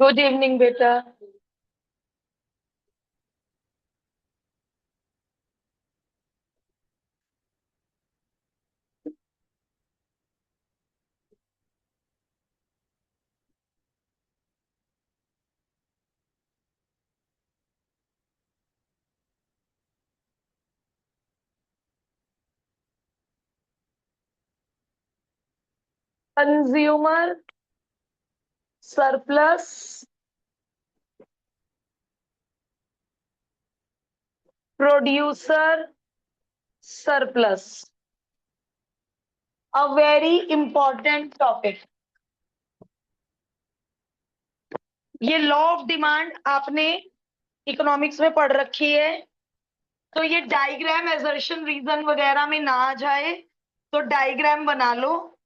Good evening बेटा। Consumer surplus producer surplus, a very important topic. ये law of demand आपने economics में पढ़ रखी है, तो ये डायग्राम एजर्शन रीजन वगैरह में ना आ जाए तो डायग्राम बना लो।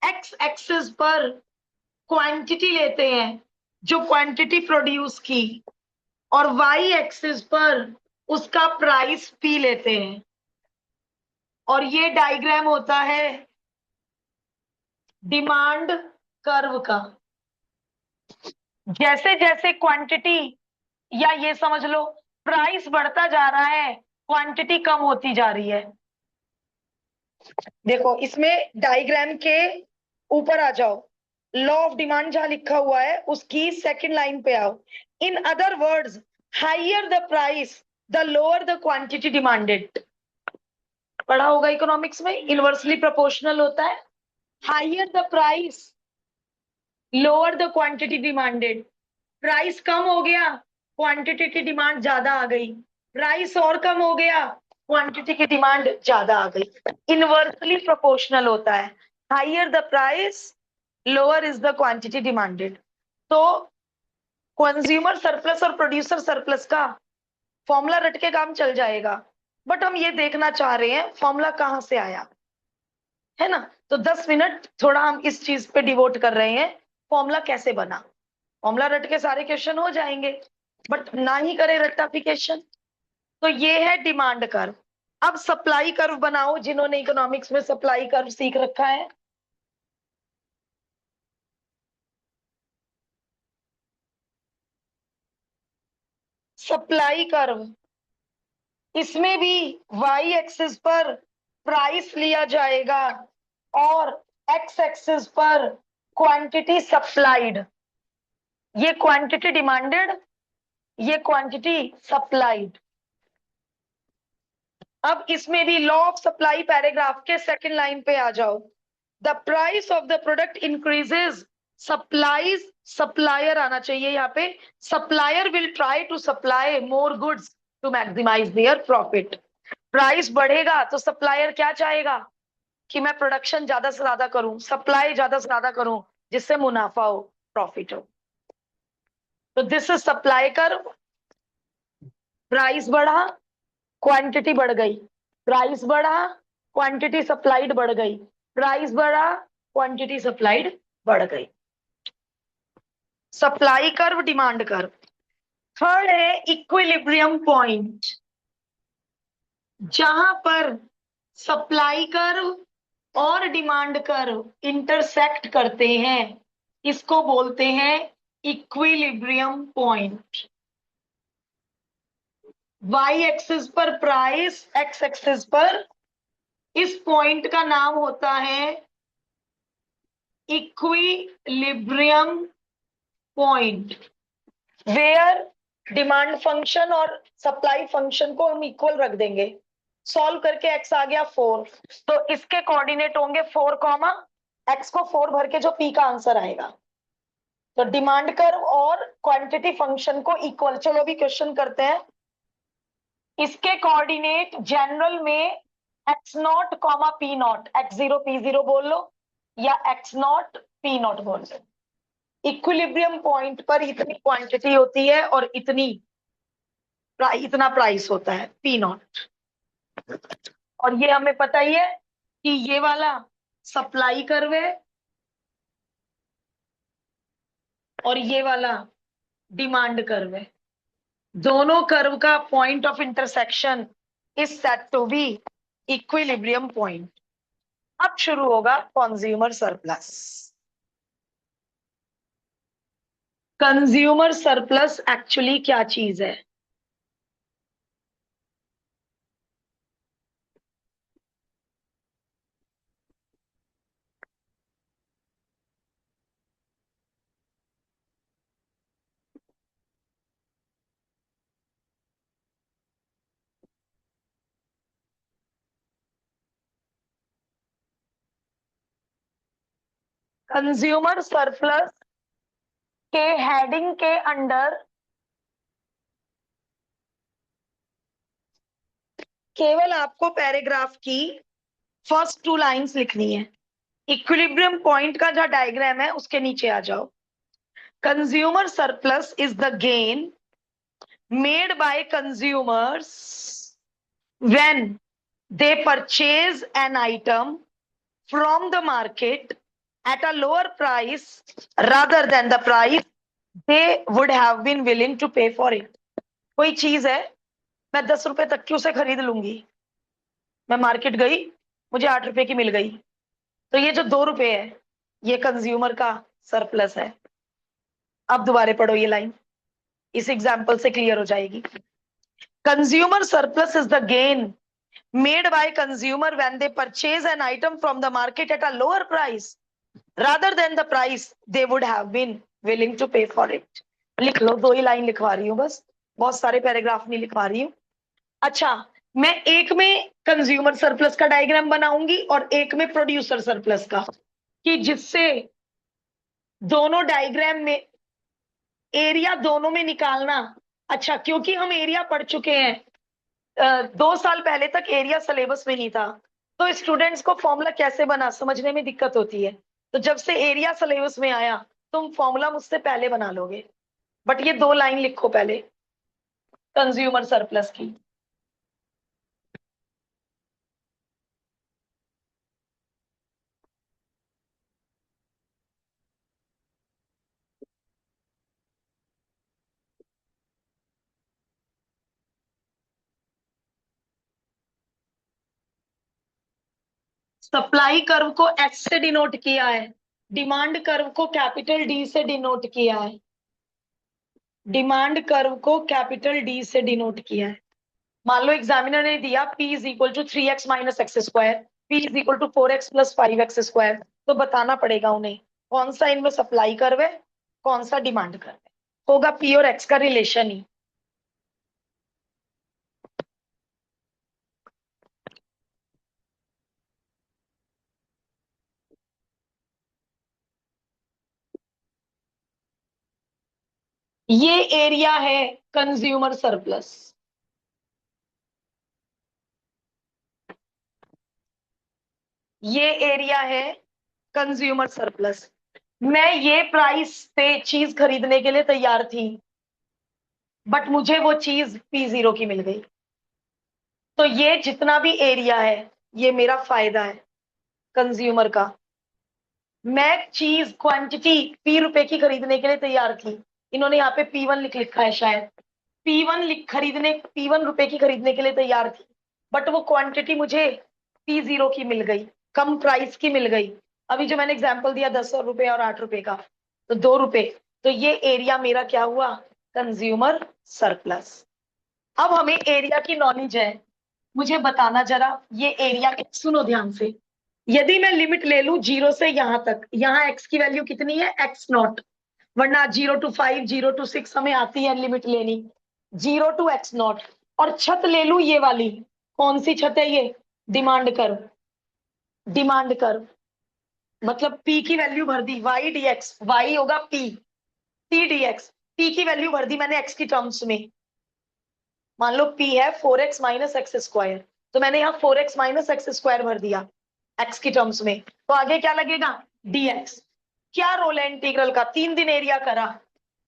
एक्स एक्सिस पर क्वांटिटी लेते हैं, जो क्वांटिटी प्रोड्यूस की, और वाई एक्सिस पर उसका प्राइस पी लेते हैं, और ये डायग्राम होता है डिमांड कर्व का। जैसे जैसे क्वांटिटी, या ये समझ लो प्राइस बढ़ता जा रहा है, क्वांटिटी कम होती जा रही है। देखो इसमें डायग्राम के ऊपर आ जाओ, लॉ ऑफ डिमांड जहां लिखा हुआ है उसकी सेकंड लाइन पे आओ। In other words, higher the price the lower the quantity demanded. पढ़ा होगा इकोनॉमिक्स में, इनवर्सली प्रोपोर्शनल होता है। Higher the price lower the quantity demanded. Price कम हो गया, क्वांटिटी की डिमांड ज्यादा आ गई। प्राइस और कम हो गया, क्वांटिटी की डिमांड ज्यादा आ गई। इनवर्सली प्रोपोर्शनल होता है। Higher the price lower is the quantity demanded. तो कंज्यूमर सरप्लस और प्रोड्यूसर सरप्लस का फॉर्मूला रट के काम चल जाएगा, बट हम ये देखना चाह रहे हैं फॉर्मूला कहां से आया, है ना। तो 10 मिनट थोड़ा हम इस चीज पे डिवोट कर रहे हैं, फॉर्मूला कैसे बना। फॉर्मूला रट के सारे क्वेश्चन हो जाएंगे, बट ना ही करे रट्टाफिकेशन। तो ये है डिमांड कर्व। अब सप्लाई कर्व बनाओ, जिन्होंने इकोनॉमिक्स में सप्लाई कर्व सीख रखा है। सप्लाई कर्व, इसमें भी वाई एक्सिस पर प्राइस लिया जाएगा और एक्स एक्सिस पर क्वांटिटी सप्लाइड। ये क्वांटिटी डिमांडेड, ये क्वांटिटी सप्लाइड। अब इसमें भी लॉ ऑफ सप्लाई पैराग्राफ के सेकंड लाइन पे आ जाओ। The price of the product increases, supplies, supplier आना चाहिए यहाँ पे। Supplier will try to supply more goods to maximise their profit. Price बढ़ेगा तो सप्लायर क्या चाहेगा कि मैं प्रोडक्शन ज्यादा से ज्यादा करूं, सप्लाई ज्यादा से ज्यादा करूं, जिससे मुनाफा हो, प्रॉफिट हो। तो this is supply curve. Price बढ़ा, क्वांटिटी बढ़ गई। प्राइस बढ़ा, क्वांटिटी सप्लाइड बढ़ गई। प्राइस बढ़ा, क्वांटिटी सप्लाइड बढ़ गई। Supply curve, demand curve. Third है इक्विलिब्रियम पॉइंट, जहां पर सप्लाई कर्व और डिमांड कर्व इंटरसेक्ट करते हैं, इसको बोलते हैं इक्विलिब्रियम पॉइंट। वाई एक्सिस पर प्राइस, एक्स एक्सिस पर, इस पॉइंट का नाम होता है equilibrium point, where demand function और सप्लाई फंक्शन को हम इक्वल रख देंगे। सॉल्व करके एक्स आ गया 4, तो इसके कोऑर्डिनेट होंगे 4 कॉमा एक्स को 4 भर के जो पी का आंसर आएगा। तो डिमांड कर्व और क्वांटिटी फंक्शन को इक्वल। चलो अभी क्वेश्चन करते हैं। इसके कोऑर्डिनेट जनरल में x not comma P naught, x zero P zero बोल लो, या एक्स नॉट पी नॉट बोल लो। इक्विलिब्रियम पॉइंट पर इतनी क्वांटिटी होती है और इतना प्राइस होता है पी नॉट। और ये हमें पता ही है कि ये वाला सप्लाई कर्व है और ये वाला डिमांड कर्व है। दोनों कर्व का point of intersection is said to be equilibrium point. अब शुरू होगा consumer surplus. Consumer surplus actually क्या चीज है? कंज्यूमर सरप्लस के हेडिंग के अंडर केवल आपको पैराग्राफ की फर्स्ट 2 लाइंस लिखनी है। इक्विलिब्रियम पॉइंट का जहां डायग्राम है उसके नीचे आ जाओ। Consumer surplus is the gain made by consumers when they purchase an item from the market at a lower price rather than the price they would have been willing to pay for it। कोई चीज है, मैं 10 रुपए तक की उसे खरीद लूंगी, मैं मार्केट गई, मुझे 8 रुपए की मिल गई, तो ये जो 2 रुपए है ये कंज्यूमर का सरप्लस है। अब दोबारा पढ़ो ये लाइन, इस एग्जाम्पल से क्लियर हो जाएगी। Consumer surplus is the gain made by consumer when they purchase an item from the market at a lower price rather than the price they would have been willing to pay for it। लिख लो, 2 ही line लिखवा रही हूँ बस, बहुत सारे paragraph नहीं लिखवा रही हूँ। अच्छा, मैं एक में कंज्यूमर सरप्लस का डायग्राम बनाऊंगी और एक में प्रोड्यूसर सरप्लस का, कि जिससे दोनों डायग्राम में एरिया दोनों में निकालना। अच्छा, क्योंकि हम एरिया पढ़ चुके हैं, 2 साल पहले तक एरिया सिलेबस में नहीं था, तो स्टूडेंट्स को फॉर्मूला कैसे बना समझने में दिक्कत होती है। तो जब से एरिया सिलेबस में आया तुम फॉर्मूला मुझसे पहले बना लोगे। बट ये 2 लाइन लिखो पहले कंज्यूमर सरप्लस की। सप्लाई कर्व को एस से डिनोट किया है, डिमांड कर्व को कैपिटल डी से डिनोट किया है, डिमांड कर्व को कैपिटल डी से डिनोट किया है। मान लो एग्जामिनर ने दिया P is equal to 3x minus X square, P is equal to 4x plus 5x square, तो बताना पड़ेगा उन्हें कौन सा इनमें सप्लाई कर्व है, कौन सा डिमांड कर्व है। होगा P और X का रिलेशन ही। ये एरिया है कंज्यूमर सरप्लस, ये एरिया है कंज्यूमर सरप्लस। मैं ये प्राइस पे चीज खरीदने के लिए तैयार थी, बट मुझे वो चीज P0 की मिल गई, तो ये जितना भी एरिया है ये मेरा फायदा है कंज्यूमर का। मैं चीज क्वांटिटी P रुपए की खरीदने के लिए तैयार थी, इन्होंने यहाँ पे P1 लिख लिखा है शायद, P1 रुपए की खरीदने के लिए तैयार थी, बट वो क्वांटिटी मुझे P0 की मिल गई, कम प्राइस की मिल गई। अभी जो मैंने एग्जांपल दिया 10 रुपए और 8 रुपए का, तो 2 रुपए, तो ये एरिया मेरा क्या हुआ, कंज्यूमर सरप्लस। अब हमें एरिया की नॉलेज है, मुझे बताना जरा ये एरिया, सुनो ध्यान से। यदि मैं लिमिट ले लू 0 से यहां तक, यहाँ x की वैल्यू कितनी है, x0, वरना 0 to 5 0 to 6 हमें आती है लिमिट लेनी, 0 to x0। और छत ले लू ये वाली, कौन सी छत है ये, डिमांड कर्व, डिमांड कर्व, मतलब p की वैल्यू भर दी, y dx, y होगा p, t dx, p की वैल्यू भर दी मैंने x की टर्म्स में। मान लो p है 4x माइनस एक्स स्क्वायर, तो मैंने यहाँ 4x माइनस एक्स स्क्वायर भर दिया x की टर्म्स में, तो आगे क्या लगेगा, dx। क्या रोल है इंटीग्रल का, 3 दिन एरिया करा,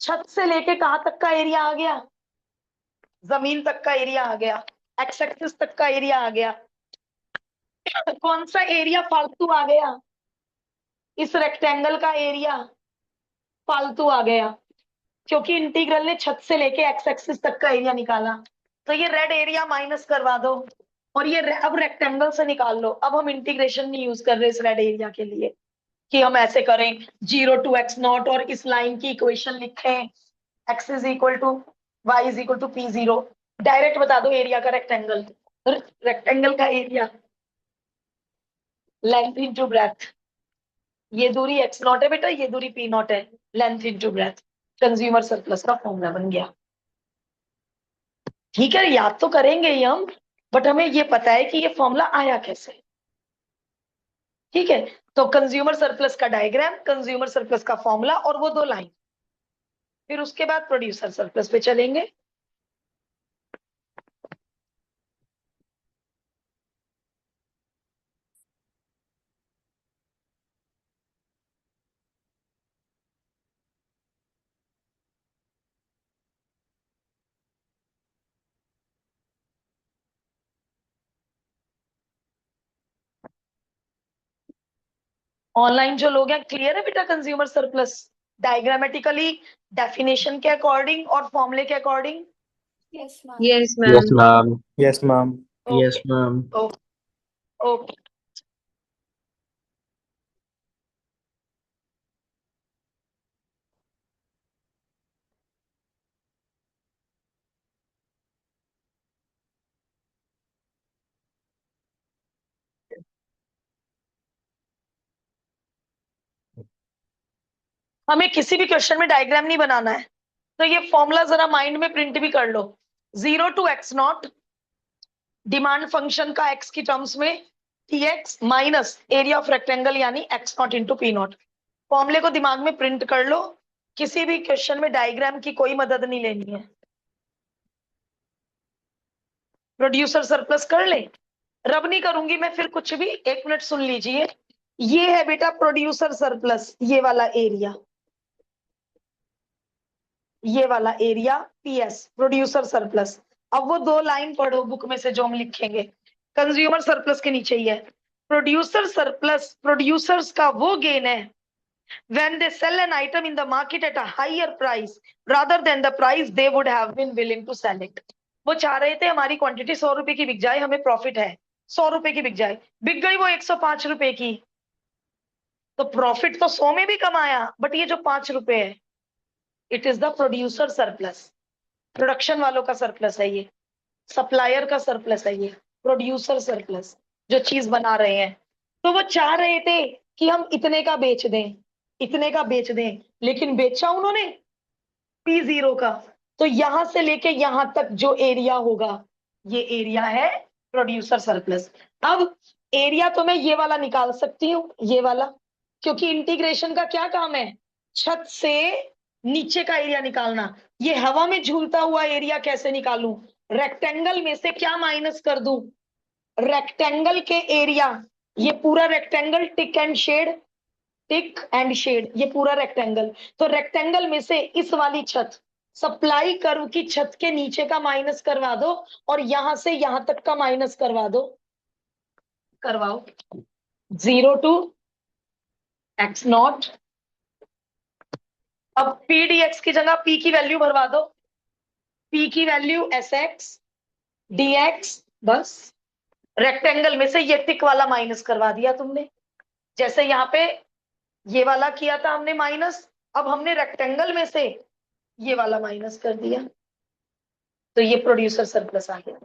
छत से लेके कहां तक का एरिया आ गया, जमीन तक का एरिया आ गया, एक्स एक्सिस तक का एरिया आ गया। कौन सा एरिया फालतू आ गया, इस रेक्टेंगल का एरिया फालतू आ गया, क्योंकि इंटीग्रल ने छत से लेके एक्स एक्सिस तक का एरिया निकाला। तो ये रेड एरिया माइनस करवा दो, और ये अब रेक्टेंगल से निकाल लो। अब हम इंटीग्रेशन नहीं यूज कर रहे इस रेड एरिया के लिए, कि हम ऐसे करें 0 to x0 और इस लाइन की इक्वेशन लिखें x is equal to Y is equal to P0। Direct बता दो एरिया का रेक्टेंगल, रेक्टेंगल का एरिया लेंथ इंटू ब्रेथ। ये दूरी x0 है बेटा, ये दूरी P0 है, length into breadth. Consumer surplus का फॉर्मूला बन गया। ठीक है, याद तो करेंगे ही हम, बट हमें ये पता है कि ये फॉर्मूला आया कैसे। ठीक है, तो कंज्यूमर सरप्लस का डायग्राम, कंज्यूमर सरप्लस का फॉर्मूला और वो दो लाइन, फिर उसके बाद प्रोड्यूसर सरप्लस पे चलेंगे। ऑनलाइन जो लोग हैं, क्लियर है बेटा कंज्यूमर सरप्लस डायग्रामेटिकली, डेफिनेशन के अकॉर्डिंग और फॉर्मूले के according? Yes ma'am. Yes, Yes, ma'am. ma'am. Yes, ma'am. Yes, okay ma'am. Okay okay. हमें किसी भी क्वेश्चन में डायग्राम नहीं बनाना है, तो ये फॉर्मूला जरा माइंड में प्रिंट भी कर लो। 0 to x0 डिमांड फंक्शन का x की टर्म्स में tx minus area of rectangle यानी x0 इंटू P0। फॉर्मूले को दिमाग में प्रिंट कर लो, किसी भी क्वेश्चन में डायग्राम की कोई मदद नहीं लेनी है। प्रोड्यूसर सरप्लस कर ले, रब नहीं करूंगी मैं फिर कुछ भी, 1 मिनट सुन लीजिए। ये है बेटा प्रोड्यूसर सरप्लस, ये वाला एरिया, ये वाला एरिया PS प्रोड्यूसर सरप्लस। अब वो दो लाइन पढ़ो बुक में से जो हम लिखेंगे, कंज्यूमर सरप्लस के नीचे ही है। प्रोड्यूसर सरप्लस प्रोड्यूसर्स का वो गेन है when they sell an item in the market at a higher price rather than the price they would have been willing to sell it। वो चाह रहे थे हमारी क्वांटिटी 100 रुपए की बिक जाए, हमें प्रॉफिट है 100 रुपए की बिक जाए, बिक गई वो 105 रुपए की, तो प्रॉफिट तो 100 में भी कमाया, बट ये जो 5 रुपए है, it is the producer surplus. Production वालों का सरप्लस है ये, सप्लायर का सरप्लस है ये, प्रोड्यूसर सरप्लस जो चीज बना रहे हैं। तो वो चाह रहे थे कि हम इतने का बेच दें, इतने का बेच दें, लेकिन बेचा उन्होंने P0 का। तो यहां से लेके यहां तक जो एरिया होगा, ये एरिया है प्रोड्यूसर सरप्लस। अब एरिया तो मैं ये वाला निकाल सकती हूँ, ये वाला, क्योंकि इंटीग्रेशन का क्या काम है, छत से नीचे का एरिया निकालना। ये हवा में झूलता हुआ एरिया कैसे निकालूं, रेक्टेंगल में से क्या माइनस कर दूं, रेक्टेंगल के एरिया, ये पूरा rectangle tick and shade, tick and shade, ये पूरा रेक्टेंगल, तो रेक्टेंगल में से इस वाली छत, सप्लाई कर्व की छत के नीचे का माइनस करवा दो और यहां से यहां तक का माइनस करवा दो, करवाओ। 0 to x0, अब P dx की जगह P की वैल्यू भरवा दो, P की वैल्यू SX dx, बस रेक्टेंगल में से ये टिक वाला माइनस करवा दिया तुमने, जैसे यहाँ पे ये वाला किया था हमने माइनस, अब हमने रेक्टेंगल में से ये वाला माइनस कर दिया, तो ये प्रोड्यूसर सरप्लस आ गया।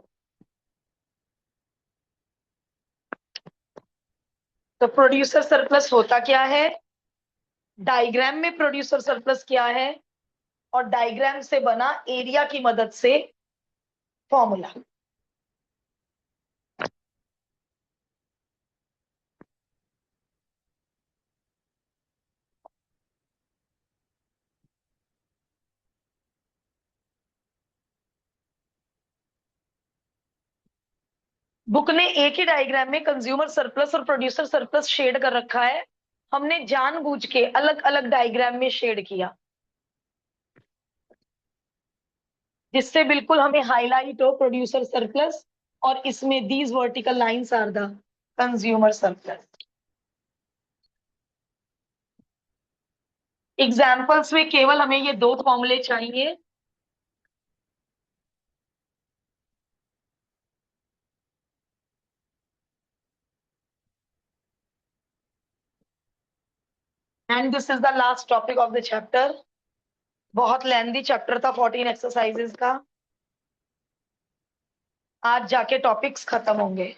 तो प्रोड्यूसर सरप्लस होता क्या है, डायग्राम में प्रोड्यूसर सरप्लस क्या है, और डायग्राम से बना एरिया की मदद से फॉर्मूला। बुक ने एक ही डायग्राम में कंज्यूमर सरप्लस और प्रोड्यूसर सरप्लस शेड कर रखा है, हमने जानबूझ के अलग अलग डायग्राम में शेड किया, जिससे बिल्कुल हमें हाईलाइट हो प्रोड्यूसर सरप्लस, और इसमें these vertical lines are the consumer surplus. Examples में केवल हमें ये दो फॉर्मूले चाहिए, and this is the last topic of the chapter. बहुत लेंदी चैप्टर था 14 एक्सरसाइजेज का। आज जाके टॉपिक्स खत्म होंगे।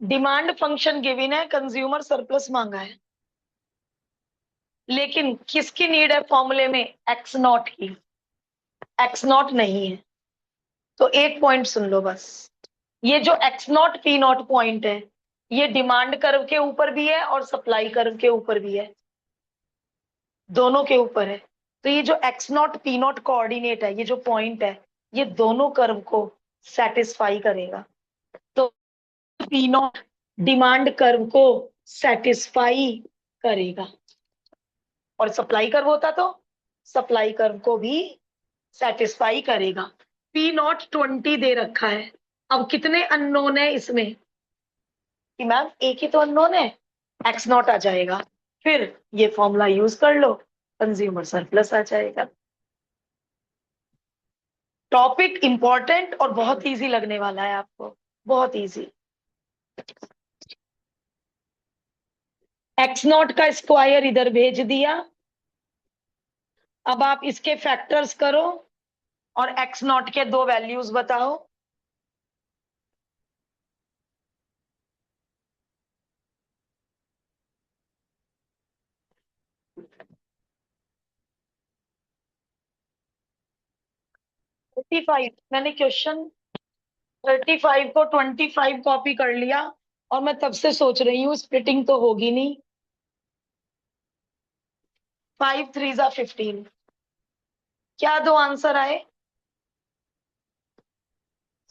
डिमांड फंक्शन गिवन है, कंज्यूमर सरप्लस मांगा है, लेकिन किसकी नीड है फॉर्मूले में? एक्स नॉट की। एक्स नॉट नहीं है। तो एक पॉइंट सुन लो बस, ये जो X not P not point है, ये डिमांड कर्व के ऊपर भी है और सप्लाई कर्व के ऊपर भी है, दोनों के ऊपर है। तो ये जो X not P not coordinate है, ये जो पॉइंट है, ये दोनों कर्व को सेटिस्फाई करेगा। तो पी नॉट डिमांड कर्व को सेटिस्फाई करेगा, और सप्लाई कर्व होता तो सप्लाई कर्व को भी सेटिस्फाई करेगा। पी नॉट 20 दे रखा है। अब कितने अननोन है इसमें कि मैम एक ही तो अननोन है, एक्स नॉट आ जाएगा, फिर ये फॉर्मूला यूज कर लो, कंज्यूमर सरप्लस आ जाएगा। टॉपिक इंपॉर्टेंट और बहुत इजी लगने वाला है आपको, बहुत इजी। एक्स नॉट का स्क्वायर इधर भेज दिया। अब आप इसके फैक्टर्स करो और एक्स नॉट के दो वैल्यूज बताओ। थर्टी फाइव मैंने क्वेश्चन 35 को 25 कॉपी कर लिया, और मैं तब से सोच रही हूँ स्प्लिटिंग तो होगी नहीं। 5 3 जा 15, क्या दो आंसर आए?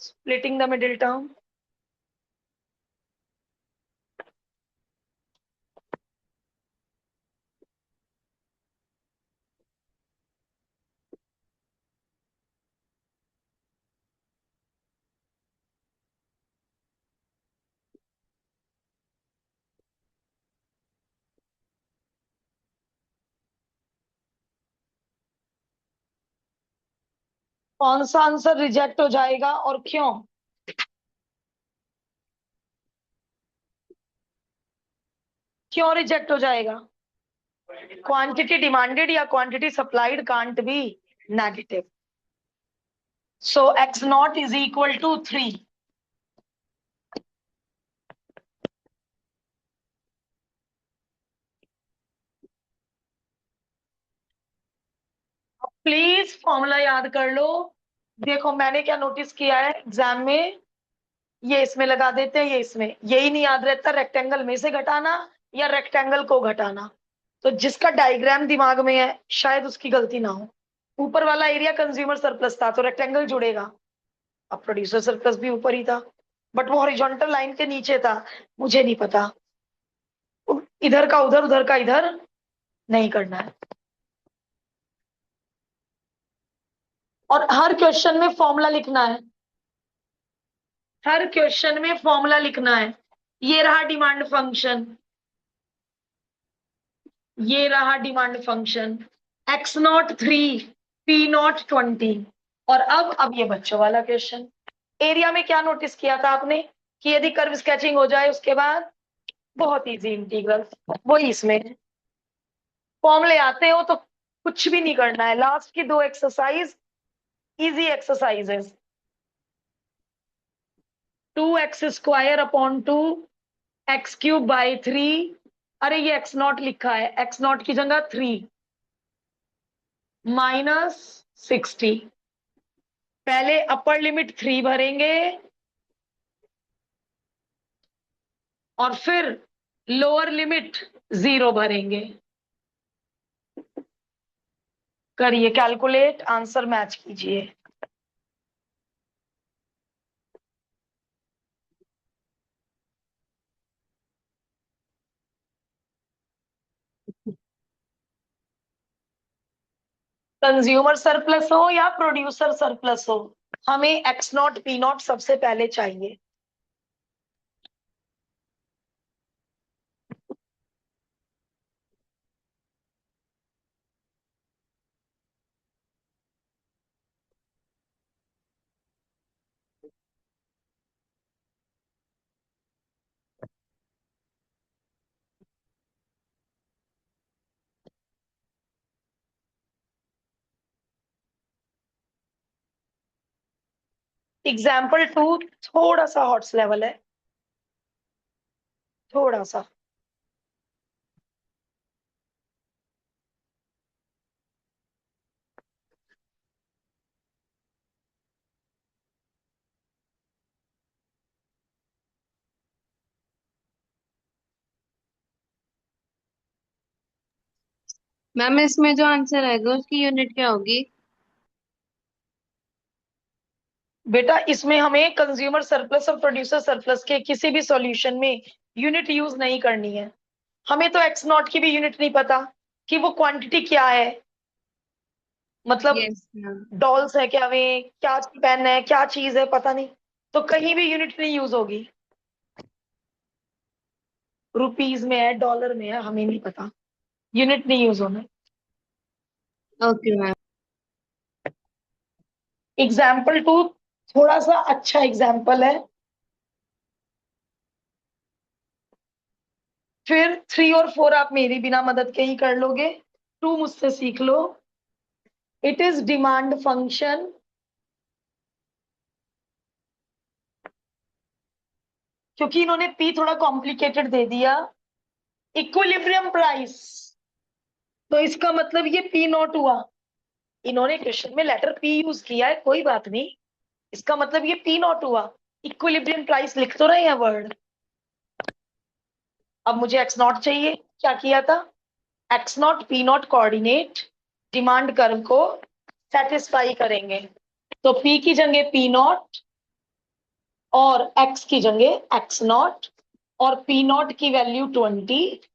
Splitting the middle term. कौन सा आंसर रिजेक्ट हो जाएगा और क्यों? क्यों रिजेक्ट हो जाएगा? क्वांटिटी डिमांडेड या quantity supplied can't be negative. So X not is equal to 3। Please formula याद कर लो। देखो मैंने क्या नोटिस किया है एग्जाम में, ये इसमें लगा देते हैं, ये इसमें, यही नहीं याद रहता रेक्टेंगल में से घटाना या रेक्टेंगल को घटाना। तो जिसका डायग्राम दिमाग में है शायद उसकी गलती ना हो। ऊपर वाला एरिया कंज्यूमर सरप्लस था तो रेक्टेंगल जुड़ेगा, अब प्रोड्यूसर सरप्लस भी ऊपर ही था, बट वो हॉरिजॉन्टल लाइन के नीचे था। मुझे नहीं पता, इधर का उधर उधर का इधर नहीं करना है। और हर क्वेश्चन में फॉर्मूला लिखना है, हर क्वेश्चन में फॉर्मूला लिखना है। ये रहा डिमांड फंक्शन, ये रहा demand function, x not 3 P not 20। और अब ये बच्चों वाला क्वेश्चन। एरिया में क्या नोटिस किया था आपने कि यदि कर्व स्केचिंग हो जाए उसके बाद बहुत इजी इंटीग्रल, वही इसमें है। फॉर्मूले आते हो तो कुछ भी नहीं करना है, लास्ट की दो exercise easy exercises. 2x² upon 2 x³/3। अरे ये x0 लिखा है, x0 की जगह 3 -60। पहले अपर लिमिट 3 भरेंगे और फिर लोअर लिमिट 0 भरेंगे। करिए कैलकुलेट, आंसर मैच कीजिए। कंज्यूमर सरप्लस हो या प्रोड्यूसर सरप्लस हो, हमें x0 p0 सबसे पहले चाहिए। एग्जाम्पल 2 थोड़ा सा हॉट्स लेवल है, थोड़ा सा। मैम इसमें जो आंसर आएगा उसकी यूनिट क्या होगी? बेटा इसमें हमें कंज्यूमर सरप्लस और प्रोड्यूसर सरप्लस के किसी भी सॉल्यूशन में यूनिट यूज नहीं करनी है। हमें तो x0 की भी यूनिट नहीं पता कि वो क्वांटिटी क्या है, मतलब यस मैम। डॉल्स है क्या, वे क्या पेन है, क्या चीज है, पता नहीं। तो कहीं भी यूनिट नहीं यूज होगी। रुपीज में है, डॉलर में है, हमें नहीं पता, यूनिट नहीं यूज होना। Okay ma'am. एग्जाम्पल 2 थोड़ा सा अच्छा एग्जाम्पल है। फिर 3 और 4 आप मेरी बिना मदद के ही कर लोगे, 2 मुझसे सीख लो। इट इज डिमांड फंक्शन, क्योंकि इन्होंने पी थोड़ा कॉम्प्लिकेटेड दे दिया। इक्विलिब्रियम प्राइस, तो इसका मतलब ये p0 हुआ। इन्होंने क्वेश्चन में लेटर p यूज किया है, कोई बात नहीं, इसका मतलब ये p0 हुआ। इक्विलिब्रियम प्राइस लिख तो रहे हैं वर्ड। अब मुझे x0 चाहिए, क्या किया था, x0 p0 coordinate demand curve को सेटिस्फाई करेंगे। तो p की जगह p0 और x की जगह x0 और p0 की वैल्यू 20,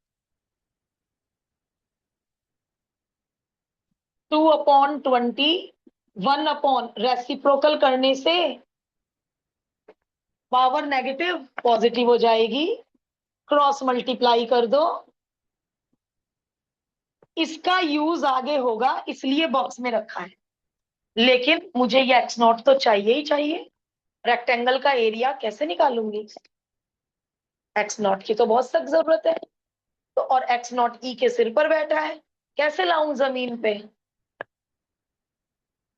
2/20, 1 रेसिप्रोकल करने से पावर नेगेटिव पॉजिटिव हो जाएगी, क्रॉस मल्टीप्लाई कर दो। इसका यूज आगे होगा इसलिए बॉक्स में रखा है, लेकिन मुझे ये x0 तो चाहिए ही चाहिए। रेक्टेंगल का एरिया कैसे निकालूंगी, x0 की तो बहुत सख्त जरूरत है। तो और x0 ई के सिर पर बैठा है, कैसे लाऊं जमीन पे,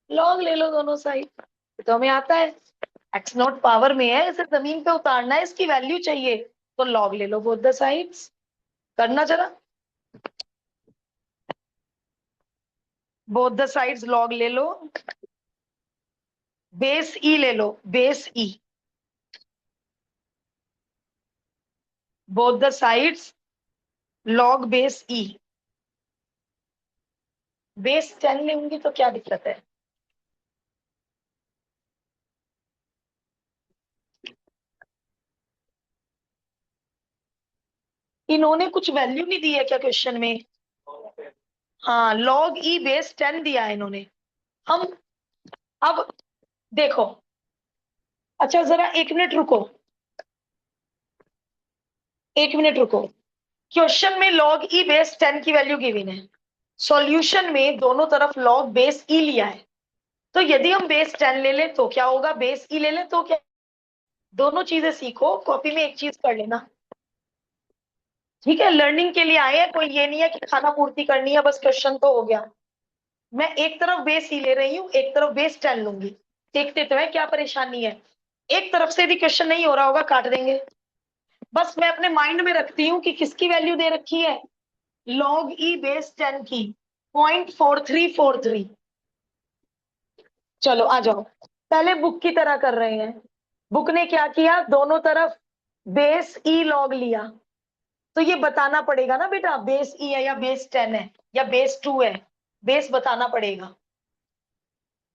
लॉग ले लो दोनों साइड, तो हमें आता है। x0 पावर में है, इसे जमीन पे उतारना है, इसकी वैल्यू चाहिए, तो लॉग ले लो बोथ द साइड्स। करना जरा, बोथ द साइड्स लॉग ले लो, बेस ई ले लो, base e, both the sides log base e. Base 10 लेंगी तो क्या दिक्कत है। इन्होंने कुछ वैल्यू नहीं दी है क्या क्वेश्चन में, हाँ लॉग ई बेस 10 दिया है इन्होंने। हम अब देखो, अच्छा जरा 1 मिनट रुको, 1 मिनट रुको। क्वेश्चन में लॉग ई बेस 10 की वैल्यू गिवन है, सॉल्यूशन में दोनों तरफ लॉग बेस ई लिया है। तो यदि हम बेस 10 ले लें तो क्या होगा, बेस ई ले लें तो क्या, दोनों चीजें सीखो, कॉपी में एक चीज कर लेना। ठीक है, लर्निंग के लिए आए हैं, कोई ये नहीं है कि खाना पूर्ति करनी है बस क्वेश्चन तो हो गया। मैं एक तरफ बेस ई ले रही हूँ, एक तरफ बेस 10 लूंगी, देखते तो है क्या परेशानी है। एक तरफ से भी क्वेश्चन नहीं हो रहा होगा, काट देंगे। बस मैं अपने माइंड में रखती हूँ कि किसकी वैल्यू दे रखी है, लॉग ई बेस 10 की 0.4343। चलो आ जाओ, पहले बुक की तरह कर रहे हैं। बुक ने क्या किया, दोनों तरफ बेस ई लॉग लिया। तो ये बताना पड़ेगा ना बेटा, बेस ई है या बेस 10 है या बेस 2 है, बेस बताना पड़ेगा।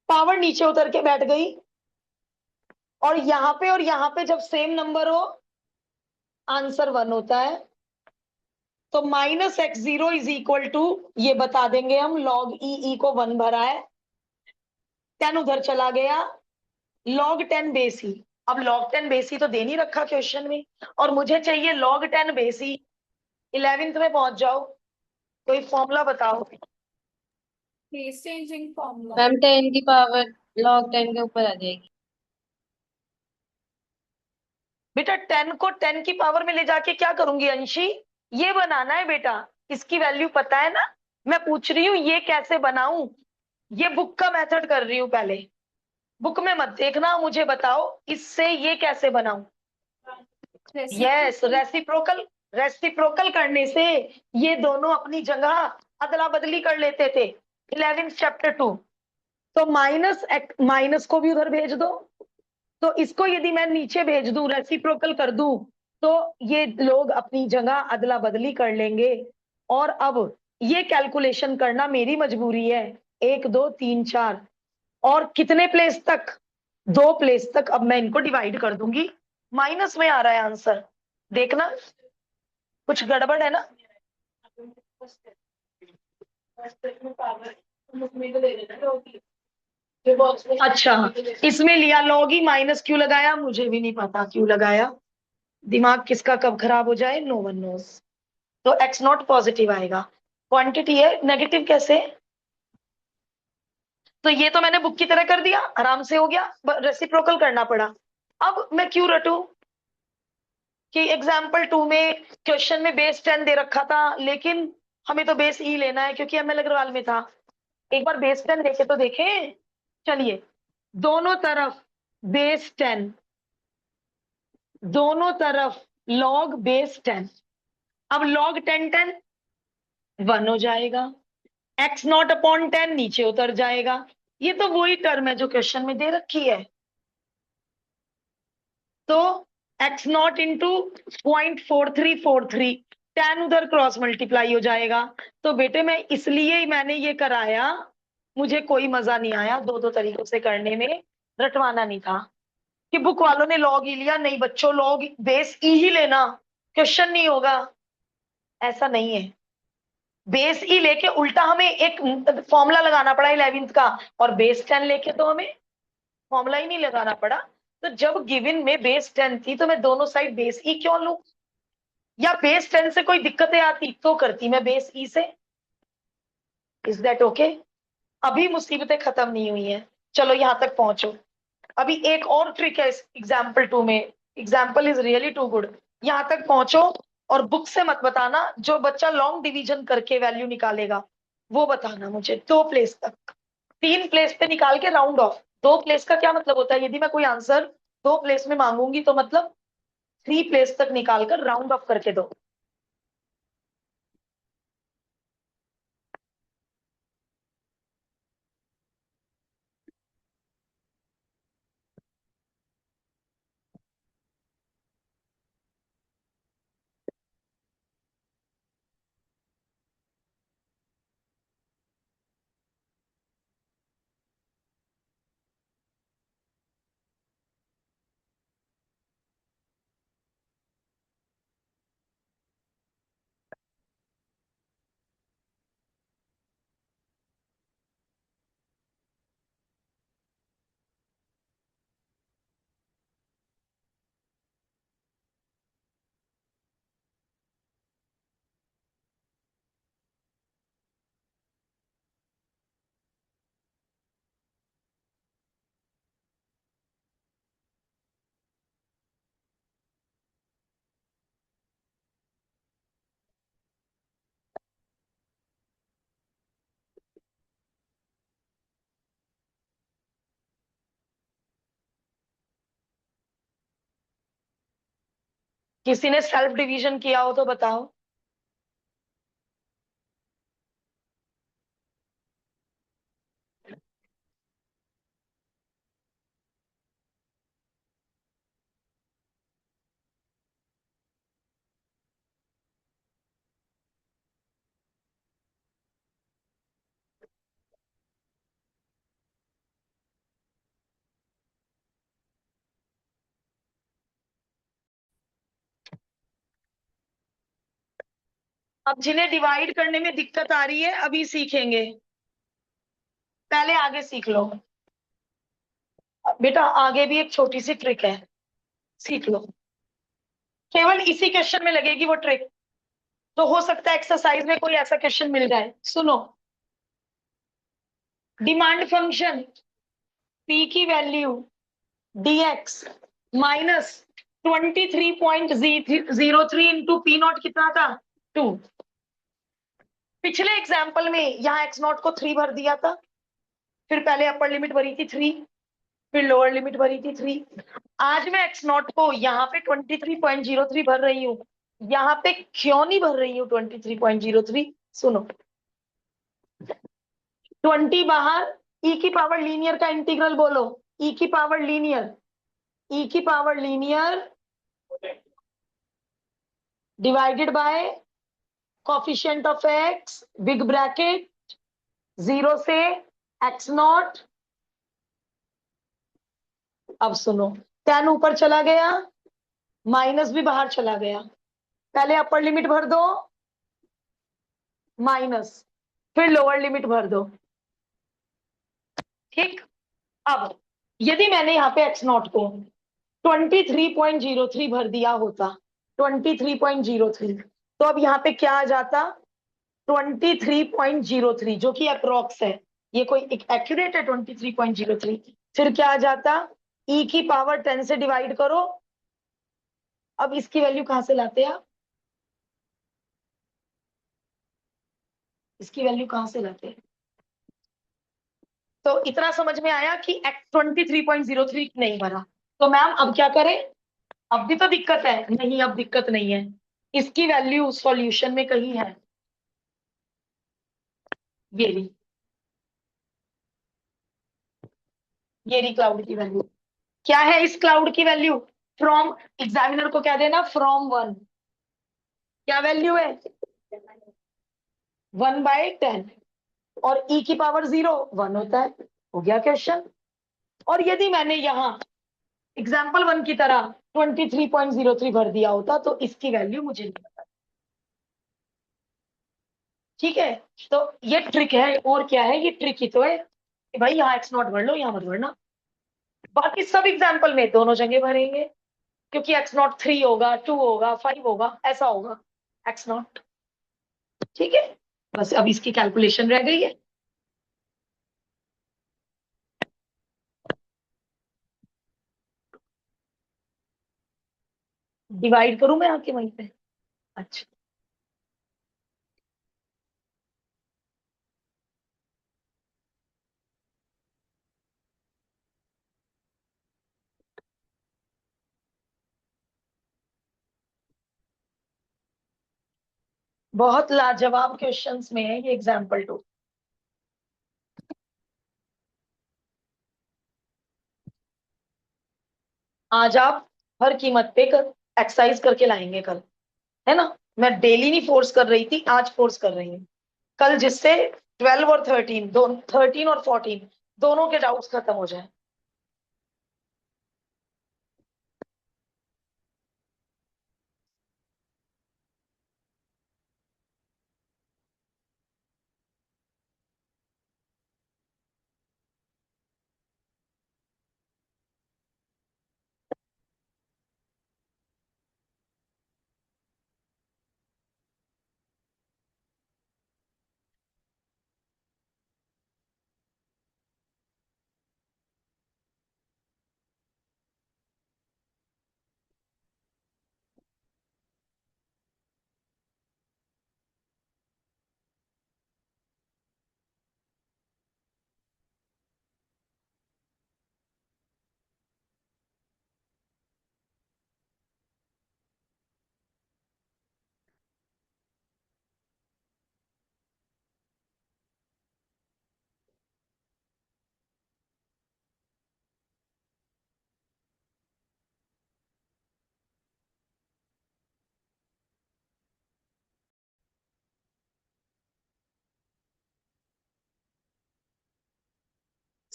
पावर नीचे उतर के बैठ गई, और यहां पे जब सेम नंबर हो, आंसर 1 होता है। तो -x0 इज इक्वल टू, ये बता देंगे हम, लॉग ई को 1 भरा है, 10 उधर चला गया, लॉग 10 बेस ई। अब लॉग 10 बेस ई तो दे नहीं रखा क्वेश्चन में, और मुझे चाहिए लॉग 10 बेस ई। 11th में पहुंच जाओ, कोई फॉर्मूला बताओ। Face changing formula. मैम 10 की पावर log 10 के ऊपर आ जाएगी। बेटा 10 को 10 की पावर में ले जाके क्या करूंगी अंशी, ये बनाना है बेटा। इसकी वैल्यू पता है ना, मैं पूछ रही हूँ ये कैसे बनाऊं। ये बुक का मेथड कर रही हूँ पहले, बुक में मत देखना, मुझे बताओ इससे ये कैसे बनाऊं। यस, रेसिप्रोकल, रेसिप्रोकल करने से ये दोनों अपनी जगह अदला बदली कर लेते थे। 11 चैप्टर 2। तो माइनस माइनस को भी उधर भेज दो। तो इसको यदि मैं नीचे भेज दूं, रेसिप्रोकल कर दूं, तो ये लोग अपनी जगह अदला बदली कर लेंगे। और अब ये कैलकुलेशन करना मेरी मजबूरी है। 1 2 3 4, और कितने प्लेस तक, 2 प्लेस तक। अब मैं इनको डिवाइड कर दूंगी, माइनस में आ रहा है आंसर, देखना कुछ गड़बड़ है ना। अच्छा, इसमें लिया लॉग ही, माइनस क्यों लगाया मुझे भी नहीं पता क्यों लगाया, दिमाग किसका कब खराब हो जाए, नो वन नोस। तो एक्स नॉट पॉजिटिव आएगा, क्वांटिटी है, नेगेटिव कैसे। तो ये तो मैंने बुक की तरह कर दिया, आराम से हो गया, रेसिप्रोकल करना पड़ा। अब मैं क्यों रटूं कि एग्जाम्पल 2 में क्वेश्चन में बेस 10 दे रखा था, लेकिन हमें तो बेस ई लेना है क्योंकि एमएल अग्रवाल में था। एक बार बेस 10 देखे तो देखें। चलिए, दोनों तरफ बेस 10, दोनों तरफ लॉग बेस 10। अब लॉग 10 1 हो जाएगा, एक्स नॉट अपॉन 10 नीचे उतर जाएगा। ये तो वही टर्म है जो क्वेश्चन में दे रखी है। तो एक्स नॉट इंटू 0.4343, 10 उधर क्रॉस मल्टीप्लाई हो जाएगा। तो बेटे मैं इसलिए ही मैंने ये कराया, मुझे कोई मजा नहीं आया दो दो तरीकों से करने में, रटवाना नहीं था कि बुक वालों ने लॉग ही लिया। नहीं बच्चों, लॉग बेस ई ही लेना, क्वेश्चन नहीं होगा। ऐसा नहीं है, बेस ई लेके उल्टा हमें एक फॉर्मूला लगाना पड़ा 11th का, और बेस 10 लेके तो हमें फॉर्मूला ही नहीं लगाना पड़ा। तो जब गिवन में बेस 10 थी तो मैं दोनों साइड बेस ई क्यों लूं, या बेस 10 से कोई दिक्कतें आती तो करती मैं बेस ई से। Is that okay. अभी मुसीबतें खत्म नहीं हुई हैं, चलो यहां तक पहुंचो। अभी एक और ट्रिक है इस एग्जाम्पल 2 में, example is really too good. यहां तक पहुंचो, और बुक से मत बताना, जो बच्चा लॉन्ग डिवीजन करके वैल्यू निकालेगा वो बताना मुझे। 2 प्लेस तक, 3 प्लेस पे निकाल के राउंड ऑफ। 2 प्लेस का क्या मतलब होता है, यदि मैं कोई आंसर 2 प्लेस में मांगूंगी तो मतलब 3 प्लेस तक निकालकर राउंड ऑफ करके दो। किसी ने सेल्फ डिवीजन किया हो तो बताओ। अब जिन्हें डिवाइड करने में दिक्कत आ रही है अभी सीखेंगे, पहले आगे सीख लो। बेटा आगे भी एक छोटी सी ट्रिक है, सीख लो। केवल इसी क्वेश्चन में लगेगी वो ट्रिक, तो हो सकता है एक्सरसाइज में कोई ऐसा क्वेश्चन मिल जाए। सुनो, डिमांड फंक्शन पी की value dx minus 23.03 into P not कितना था, 2। पिछले एग्जाम्पल में यहाँ एक्स नॉट को 3 भर दिया था, फिर पहले अपर लिमिट भरी थी 3, फिर लोअर लिमिट भरी थी 3। आज मैं एक्स नॉट को यहाँ पे 23.03 भर रही हूँ, यहाँ पे क्यों नहीं भर रही हूँ 23.03? सुनो, 20 बाहर, ई की पावर लीनियर का इंटीग्रल बोलो, ई की पावर लीनियर, ई की power linear divided by coefficient of x, big bracket 0 से एक्स नॉट। अब सुनो, 10 ऊपर चला गया, माइनस भी बाहर चला गया, पहले अपर लिमिट भर दो माइनस, फिर लोअर लिमिट भर दो। ठीक, अब यदि मैंने यहाँ पे एक्स नॉट को 23.03 भर दिया होता, 23.03, तो अब यहाँ पे क्या आ जाता, 23.03, जो कि अप्रोक्स है, ये कोई एक एक्यूरेट है 23.03। फिर क्या आ जाता, ई की पावर 10 से डिवाइड करो। अब इसकी वैल्यू कहां से लाते हैं आप, इसकी वैल्यू कहां से लाते हैं? तो इतना समझ में आया कि 23.03 नहीं भरा, तो मैम अब क्या करें? अब भी तो दिक्कत है? नहीं, अब दिक्कत नहीं है, इसकी वैल्यू सॉल्यूशन में कहीं है, ये रही, ये रही क्लाउड की वैल्यू। क्या है इस क्लाउड की वैल्यू? फ्रॉम, एग्जामिनर को क्या देना, फ्रॉम 1। क्या वैल्यू है? 1/10, और ई की पावर 0 1 होता है। हो गया क्वेश्चन। और यदि मैंने यहाँ एग्जाम्पल 1 की तरह 23.03 भर दिया होता तो इसकी वैल्यू मुझे नहीं पता। ठीक है, तो ये ट्रिक है, और क्या है, ये ट्रिक ही तो है कि भाई यहाँ एक्स नॉट भर लो, यहाँ मत भरना। बाकी सब एग्जाम्पल में दोनों जगह भरेंगे, क्योंकि एक्स नॉट 3 होगा, 2 होगा, 5 होगा, ऐसा होगा एक्स नॉट। ठीक है, बस अब इसकी कैलकुलेशन रह गई है। डिवाइड करूं मैं आके वहीं पे? अच्छा, बहुत लाजवाब क्वेश्चंस में है ये एग्जाम्पल 2। आज आप हर कीमत पे एक्सरसाइज करके लाएंगे कल, है ना? मैं डेली नहीं फोर्स कर रही थी, आज फोर्स कर रही हूँ, कल जिससे 12 और 13 13 और 14 दोनों के डाउट्स खत्म हो जाए।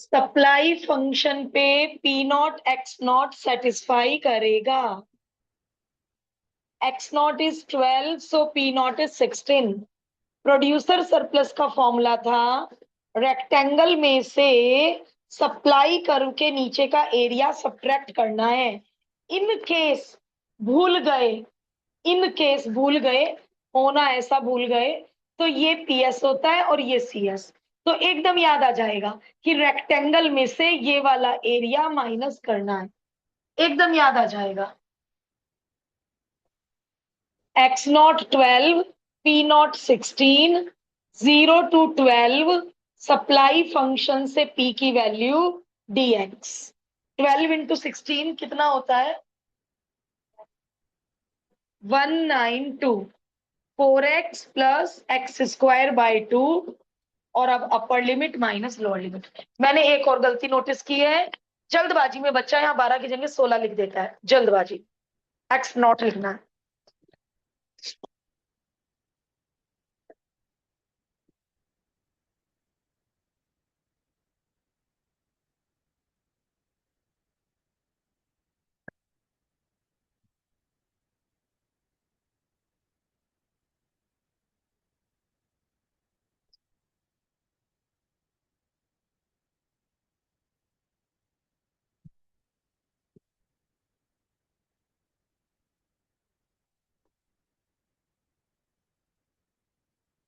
सप्लाई फंक्शन पे P naught X naught satisfy करेगा. X not is 12, so P naught is 16. Producer surplus का फॉर्मूला था रेक्टेंगल में से सप्लाई कर्व के नीचे का एरिया सब्ट्रैक्ट करना है. इन केस भूल गए, इन केस भूल गए, होना ऐसा भूल गए, तो ये पीएस होता है और ये सीएस. तो एकदम याद आ जाएगा कि रेक्टेंगल में से ये वाला एरिया माइनस करना है. एकदम याद आ जाएगा. X not 12, P not 16, 0 to 12 supply function से पी की वैल्यू dx. 12 into 16 कितना होता है? 192. 4x plus x square by 2. और अब upper limit minus lower limit. मैंने एक और गलती नोटिस की है. जल्दबाजी में बच्चा यहाँ 12 की जगह 16 लिख देता है. जल्दबाजी. एक्स नॉट लिखना है.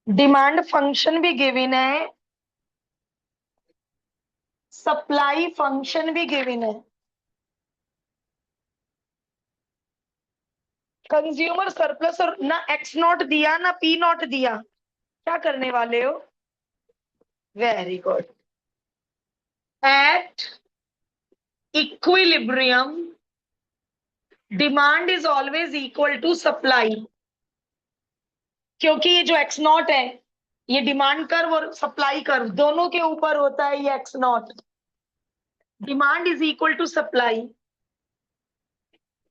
डिमांड फंक्शन भी गिवन है, सप्लाई फंक्शन भी गिवन है. कंज्यूमर सरप्लस और ना एक्स नॉट दिया ना पी नॉट दिया. क्या करने वाले हो? Very good. At equilibrium demand is always equal to supply. क्योंकि ये जो एक्स नॉट है, ये डिमांड कर्व और सप्लाई कर्व दोनों के ऊपर होता है. ये X not demand is equal to supply.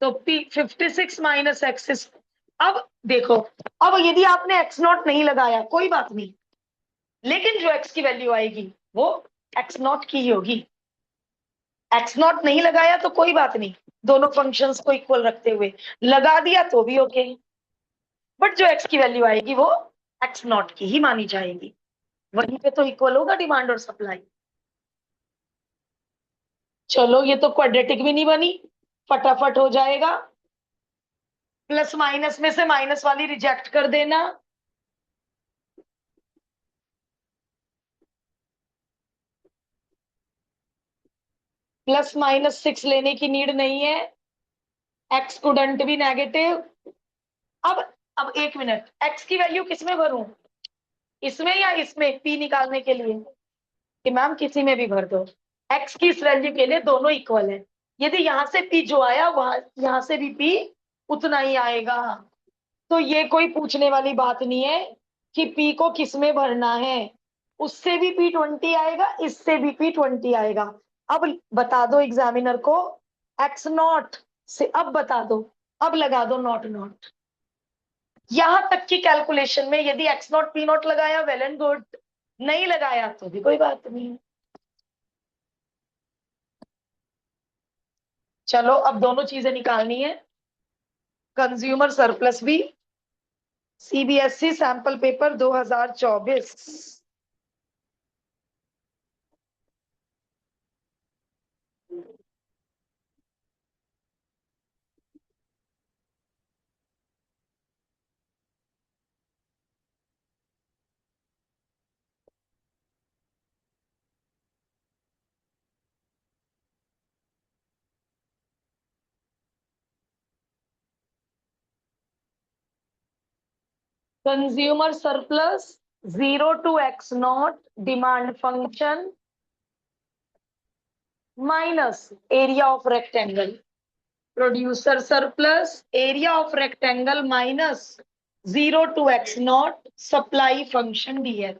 तो पी 56 माइनस एक्स. अब देखो, अब यदि आपने एक्स नॉट नहीं लगाया कोई बात नहीं, लेकिन जो एक्स की वैल्यू आएगी वो एक्स नॉट की ही होगी. एक्स नॉट नहीं लगाया तो कोई बात नहीं, दोनों फंक्शंस को इक्वल रखते हुए. लगा दिया तो भी ओके, बट जो एक्स की वैल्यू आएगी वो एक्स नॉट की ही मानी जाएगी. वहीं पे तो इक्वल होगा डिमांड और सप्लाई. चलो ये तो क्वाड्रेटिक भी नहीं बनी, फटाफट हो जाएगा. प्लस माइनस में से माइनस वाली रिजेक्ट कर देना. प्लस माइनस 6 लेने की नीड नहीं है. एक्स कुडंट भी नेगेटिव. अब एक मिनट, एक्स की वैल्यू किसमें भरूं? इसमें या इसमें पी निकालने के लिए? कि मैम किसी में भी भर दो. एक्स की इस वैल्यू के लिए दोनों इक्वल है. यदि यहां से पी जो आया वहां यहां से भी पी उतना ही आएगा. तो ये कोई पूछने वाली बात नहीं है कि पी को किस में भरना है. उससे भी पी 20 आएगा, इससे भी पी 20 आएगा. अब बता दो एग्जामिनर को एक्स नॉट से, अब बता दो, अब लगा दो नॉट नॉट. यहां तक की कैलकुलेशन में यदि एक्स नॉट पी नॉट लगाया वेल एंड गुड, नहीं लगाया तो भी कोई बात नहीं. चलो अब दोनों चीजें निकालनी है. कंज्यूमर सरप्लस भी, CBSE sample paper 2024. Consumer surplus 0 to x not demand function minus area of rectangle. Producer surplus area of rectangle minus 0 to x not supply function dx.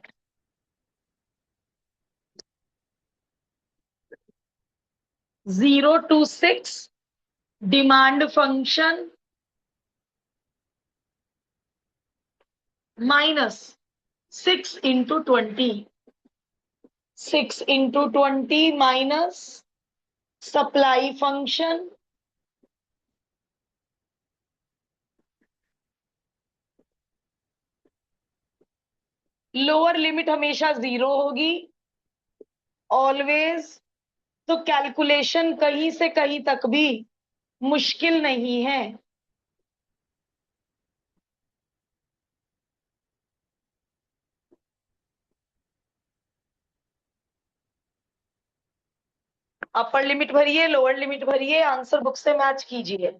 0 to 6 demand function minus 6 into 20 6 into 20 minus supply function lower limit हमेशा 0 होगी always. तो calculation कहीं से कहीं तक भी मुश्किल नहीं है। अपर लिमिट भरिए, लोअर लिमिट भरिए, आंसर बुक से मैच कीजिए।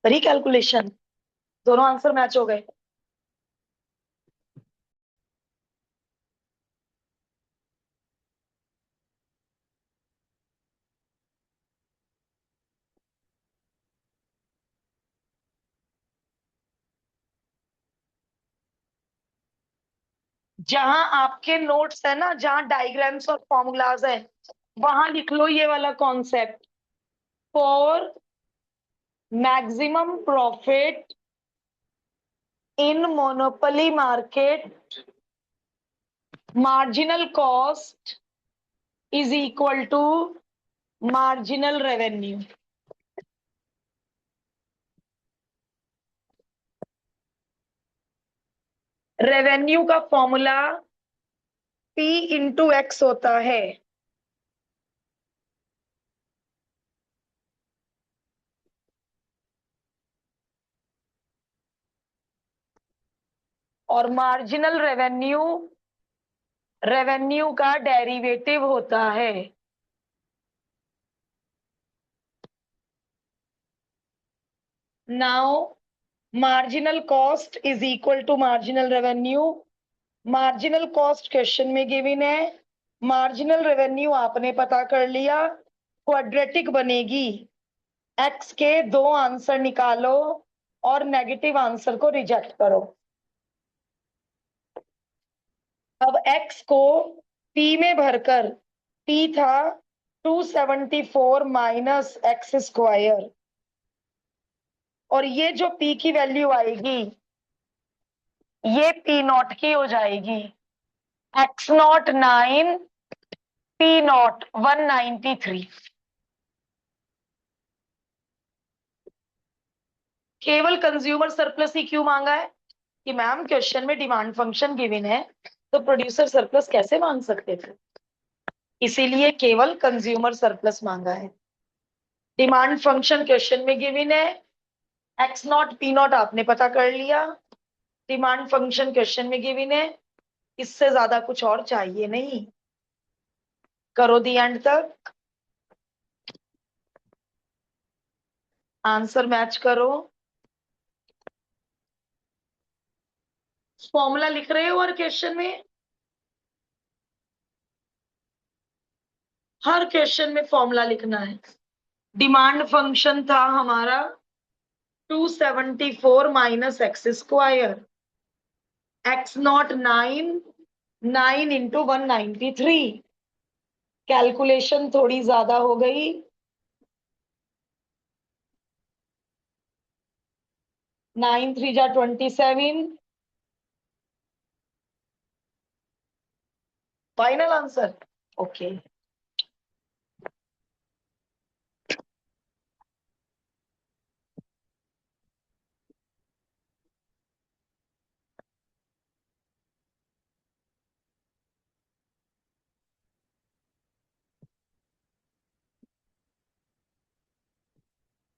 करी कैलकुलेशन, दोनों आंसर मैच हो गए। जहां आपके नोट्स है ना, जहां डायग्राम्स और फॉर्मूलाज है, वहां लिख लो ये वाला concept. For maximum profit in monopoly market marginal cost is equal to marginal revenue. Revenue का फॉर्मूला P इंटू एक्स होता है। और मार्जिनल रेवेन्यू रेवेन्यू का डेरिवेटिव होता है। Now marginal cost is equal to marginal revenue. Marginal cost question में given है, marginal revenue आपने पता कर लिया। क्वाड्रेटिक बनेगी, एक्स के दो आंसर निकालो और नेगेटिव आंसर को रिजेक्ट करो। अब x को p में भरकर, p था 274 माइनस एक्स स्क्वायर, और ये जो p की वैल्यू आएगी ये p नॉट की हो जाएगी। x not 9, p not 193। केवल कंज्यूमर सरप्लस ही क्यों मांगा है? कि मैम क्वेश्चन में डिमांड फंक्शन गिवन है, तो प्रोड्यूसर सरप्लस कैसे मांग सकते थे, इसीलिए केवल कंज्यूमर सरप्लस मांगा है। डिमांड फंक्शन क्वेश्चन में गिवन है, एक्स नॉट पी नॉट आपने पता कर लिया, डिमांड फंक्शन क्वेश्चन में गिवन है, इससे ज्यादा कुछ और चाहिए नहीं। करो दी एंड तक, आंसर मैच करो। फॉर्मूला लिख रहे हो हर क्वेश्चन में? हर क्वेश्चन में फॉर्मूला लिखना है। डिमांड फंक्शन था हमारा 274 minus X square, x not 9, 9 into 193। Calculation थोड़ी ज्यादा हो गई, 9 3 जा 27। Final answer okay.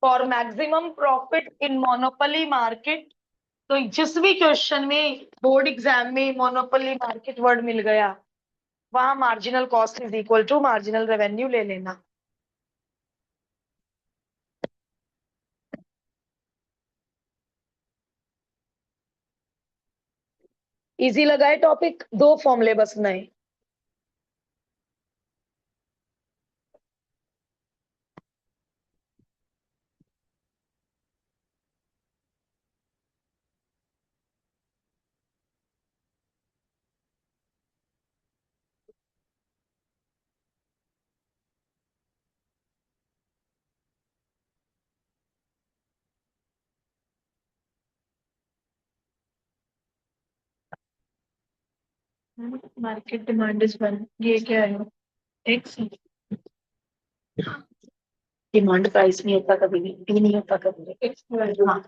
For maximum profit in monopoly market, तो जिस भी क्वेश्चन में बोर्ड एग्जाम में मोनोपोली मार्केट वर्ड मिल गया, वहां marginal cost is equal to marginal revenue ले लेना। इजी लगा है टॉपिक? दो फॉर्मूले बस नए। मार्केट डिमांड इज वन, ये क्या है? एक्स। डिमांड प्राइस नहीं होता कभी भी, पी नहीं होता कभी भी। एक्स हाँ।